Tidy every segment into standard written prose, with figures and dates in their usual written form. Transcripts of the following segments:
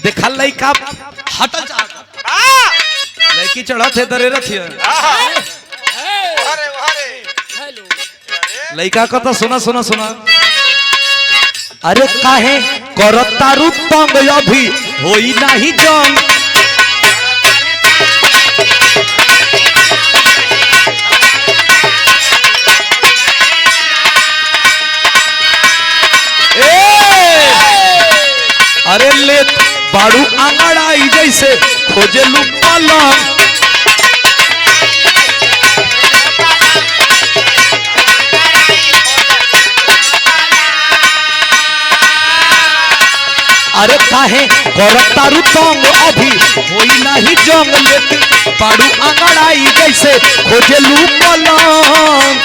देखा लड़का हटल चाहता लड़की चढ़ा थे दरे रखिए लड़का का तो सुना सुना सुना अरे काहे करता रूप तंग अभी होई नहीं जंग अरे ले बाड़ू आंगड़ाई जैसे खोजे लू पलंग अरे काहे करतारू तंग अभी होई नहीं जंग लेकिन बाड़ू आंगड़ाई जैसे खोजे लू पलंग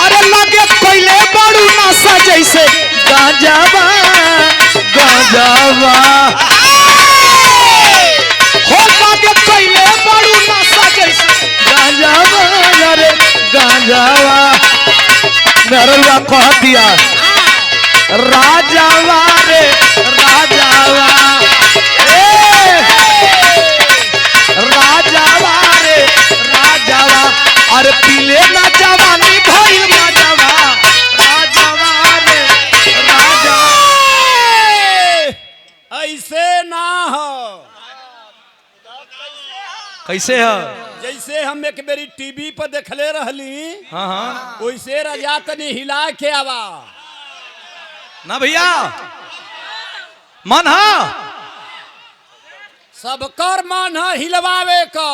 अरे लगे कोइले बाड़ू नशा जैसे गांजावा गांजावा हो लगे कोइले बाड़ू नशा जैसे गांजावा अरे गांजावा मेरा कह दिया राजावा रे राजावा राजावा रे राजावा अरे पीले ना जवानी भइल राजावा राजावा रे राजा ऐसे ना हो कैसे है जैसे हम एक बेरी टीवी पर देखले रहली हाँ हाँ वैसे राजा तनी हिला के आवा ना भैया मन हा सबकर मन है हिलवावे का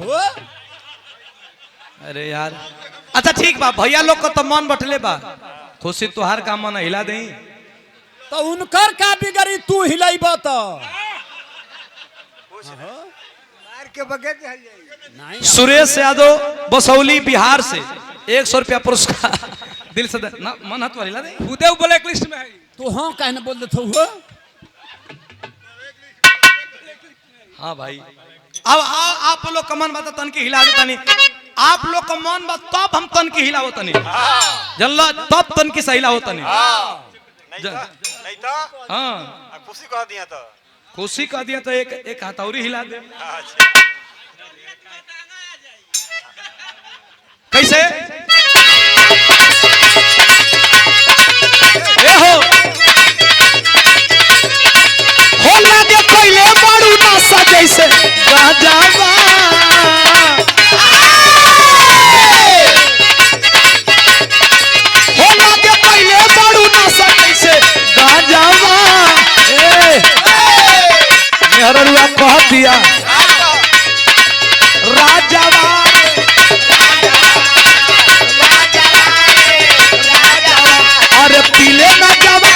हो अरे यार अच्छा ठीक बा भैया लोग का तो मन बटले बा खुशी तुहार का मन हिला दे तो उनकर का बिगड़ी तू हिलाइब तो नहीं सुरेश यादव बसौली बिहार से 100 रुपया पुरस्कार दिल से ना मन हाथ वाली ला दे खुदे ब्लैक लिस्ट में है तू हाँ कहने बोल देते हो हाँ भाई अब आप लोग का मन बात तन की हिला दे तनी आप लोग का मन बात तब हम तन की हिलाओ तनी जल्ला तब तन की सहिला हो तनी नहीं तो हाँ खुशी कह दिया तो खुशी कह दिया तो एक हथौड़ी हिला दे कैसे हो लगे पहले बाड़ू नशा जैसे गांजावा हो लगे पहले बाड़ू नशा जैसे गांजावा मेहरुआ कह दिया राजावा अरे पीले ना जावा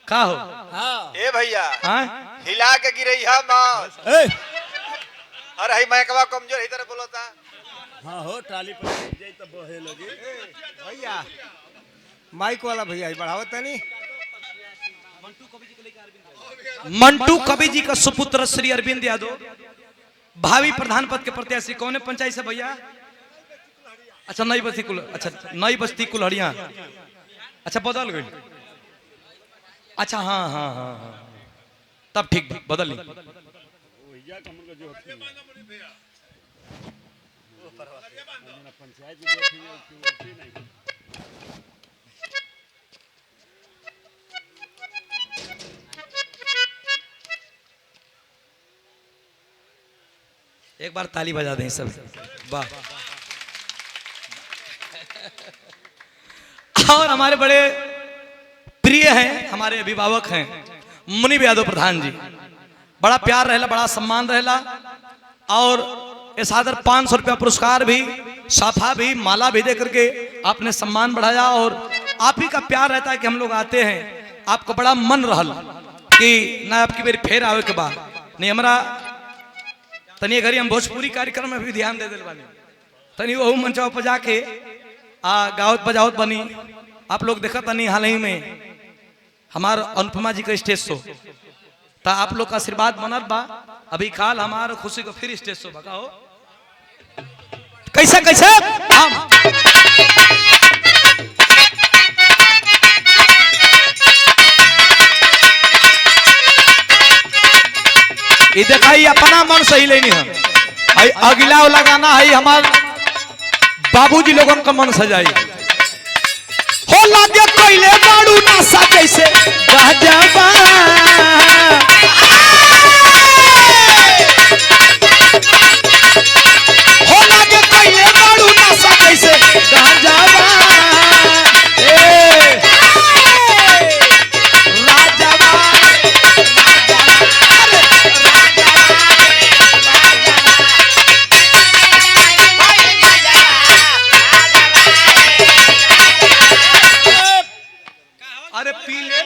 का हो हाँ ए भैया हाँ हिला के गिरई है मत ए, अरे हई मैकवा कमजोर ही तरह बोलता हाँ हो ट्राली पर जाई तो बहे लगी भैया माइक वाला भैया बढ़ावत नहीं मंटू कवि जी का सुपुत्र श्री अरविंद यादव भावी प्रधान पद के प्रत्याशी कौन पंचायत से भैया अच्छा नई बस्ती कुल अच्छा नई बस्ती कुल्हड़िया अच्छा बदल गई अच्छा हाँ हाँ हाँ हाँ तब ठीक बदल ली एक बार ताली बजा दें सब वाह और हमारे बड़े प्रिय हैं हमारे अभिभावक हैं मुनि यादव प्रधान जी बड़ा प्यार रहेला बड़ा सम्मान रहेला और इस आदर 500 रुपया पुरस्कार भी साफा भी माला भी दे करके आपने सम्मान बढ़ाया और आप ही का प्यार रहता है कि हम लोग आते हैं आपको बड़ा मन रहल कि ना आपकी मेरी फेर आवे के बाद नहीं हमारा तनी घरी हम भोजपुरी कार्यक्रम में भी ध्यान दे दिल बानी तनी वह मंचवा पर जाके गावत बजावत बनी आप लोग देखा तनी हाल ही में हमार अनुपमा जी का स्टेज शो तो आप लोग का आशीर्वाद बनत बा। अभी काल हमारे खुशी को फिर स्टेज से भगाओ। कैसे कैसे हम ये दिखाई अपना मन सही लेनी है। अगला वाला गाना है हमारे बाबूजी लोगों का मन सजाई हो लागे कोयले बाड़ू नासा कैसे गजबा हो लागे कोयले बाड़ू नासा कैसे गजबा अरे पीले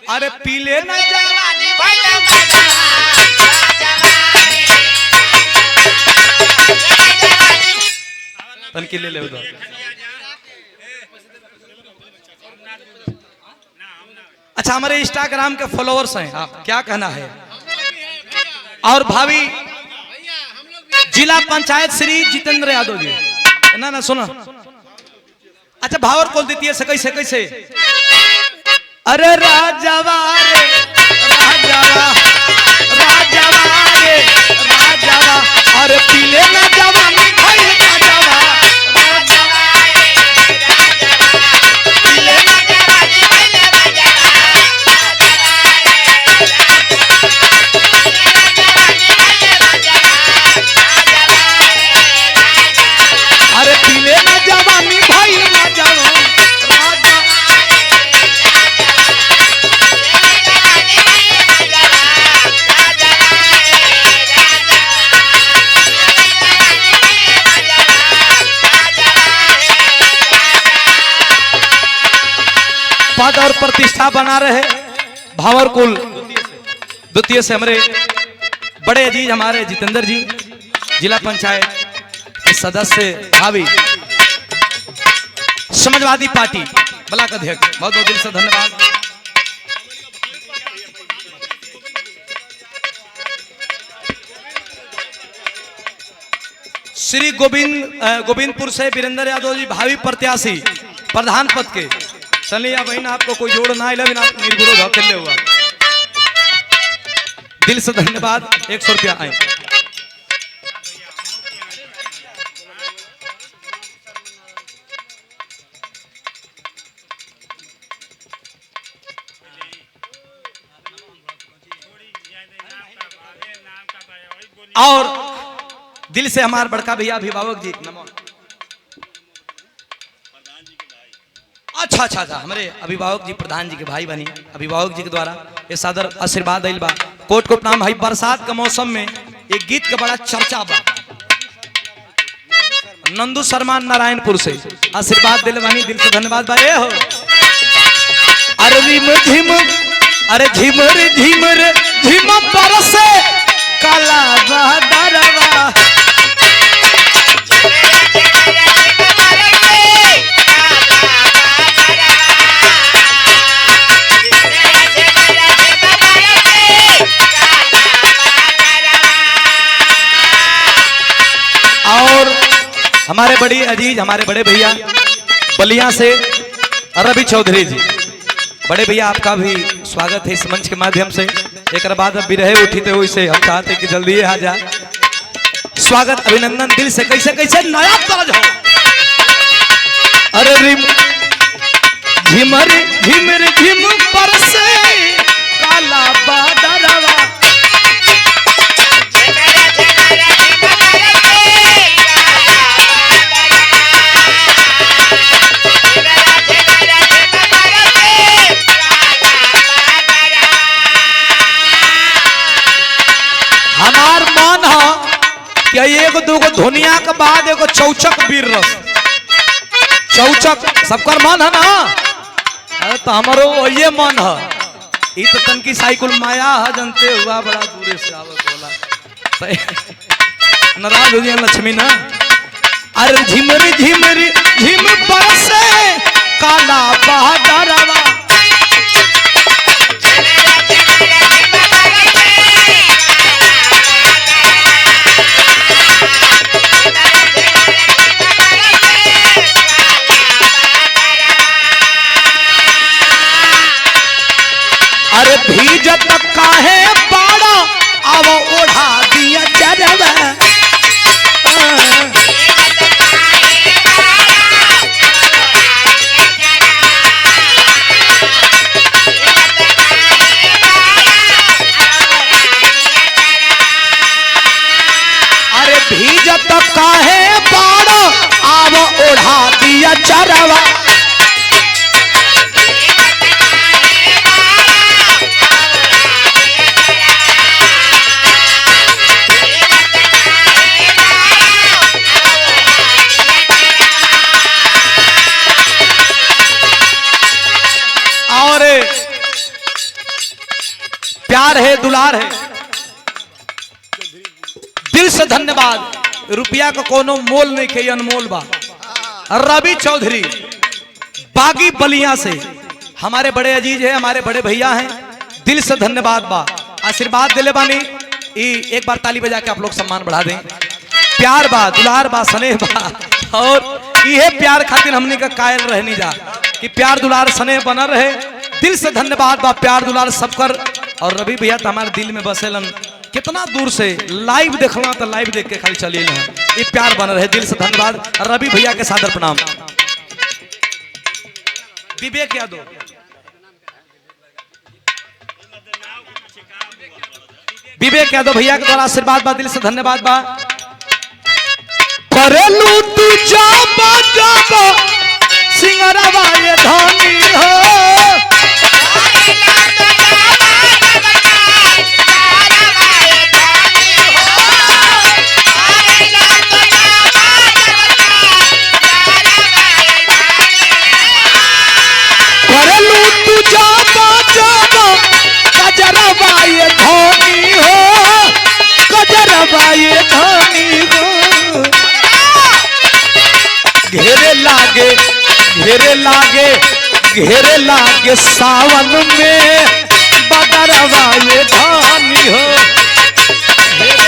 अरे पीले ना तनकी ले ले उधर। अच्छा हमारे इंस्टाग्राम के फॉलोअर्स हैं, आप क्या कहना है? और भाभी जिला पंचायत श्री जितेंद्र यादव जी ना ना सुनो। अच्छा भावर खोल देती है से कैसे कैसे अरे राजावा रे राजावा राजावा रे राजावा अरे पीले ना जवानी भाई राजावा राजावा रे राजावा पीले ना जवानी भाई अरे पीले ना जवानी भाई राजावा पद और प्रतिष्ठा बना रहे भावरकुल द्वितीय से हमारे बड़े अजीज हमारे जितेंद्र जी जिला पंचायत के सदस्य भावी समाजवादी पार्टी ब्लॉक अध्यक्ष बहुत बहुत दिल से धन्यवाद। श्री गोविंदपुर से वीरेंद्र यादव जी भावी प्रत्याशी प्रधान पद के चलिए बहन आपको कोई जोड़ ना आप निर्विरोध अकेले हुआ दिल से धन्यवाद। 100 रुपया आए। और दिल से हमारे बड़का भैया अभिभावक जी नमो। अच्छा अच्छा अच्छा हमारे अभिभावक जी प्रधान जी के भाई बनी अभिभावक जी के द्वारा ये सादर आशीर्वाद दिल बा। कोट कोट नाम है। बरसात के मौसम में एक गीत का बड़ा चर्चा बा। नंदू शर्मा नारायणपुर से आशीर्वाद दिल बनी दिल से धन्यवाद बा। ये हो अरे झिम झिम अरे झिमर झिमर झिम बरसे काला बदरवा और हमारे बड़ी अजीज हमारे बड़े भैया बलिया से रवि चौधरी जी बड़े भैया आपका भी स्वागत है इस मंच के माध्यम से। एक बाद अब भी रहे उठते हुए से हम चाहते कि जल्दी आ जाए। स्वागत अभिनंदन दिल से कैसे कैसे नया ताज हो। अरे रिम झिमर झिमर झिम बरसे काला बादरवा हमार मन है कि एगो दूगो धुनिया के बाद एगो चौचक वीर रस चौचक सबकर मन है ना। अरे तो हमारो ये मन है। तो तनकी साइकिल माया है जनते हुआ बड़ा दूर से आवत होला नाराज हो गया लक्ष्मी ना। अरे झिमरी झिमरी झिम बरसे काला बहादुरवा। अरे भीजत काहे बाड़ा अब ओढ़ा दिया चरवा। अरे भीजत काहे बाड़ा अब ओढ़ा दिया चरवा। और प्यार है दुलार है, दिल से धन्यवाद। रुपया का कोनो मोल नहीं खे, अनमोल बा। रवि चौधरी बागी बलिया से हमारे बड़े अजीज है, हमारे बड़े भैया हैं, दिल से धन्यवाद बा। आशीर्वाद दिले बानी, एक बार ताली बजा के आप लोग सम्मान बढ़ा दें। प्यार बा, दुलार बा, स्नेह बा, और ये प्यार खातिर हमने का कायल रहनी जा कि प्यार दुलार स्नेह बना रहे। दिल से धन्यवाद बा, प्यार दुलार सब कर। और रवि भैया तो हमारे दिल में बसेलन, कितना दूर से लाइव देखना तो लाइव देख के खाली चलिए ना, ये प्यार बना रहे। दिल से धन्यवाद रवि भैया के सादर प्रणाम। विवेक यादव, विवेक यादव भैया के द्वारा आशीर्वाद बा, दिल से धन्यवाद बा। करेलू तू जाबा जाबा सिंगरवा ये धनी हो। करेलू तू जाबा जाबा कजरवा ये धनी हो, कजरवा ये धनी हो। घेरे लागे घेरे लागे घेरे लागे सावन में बदरवा ये धानी हो। घेरे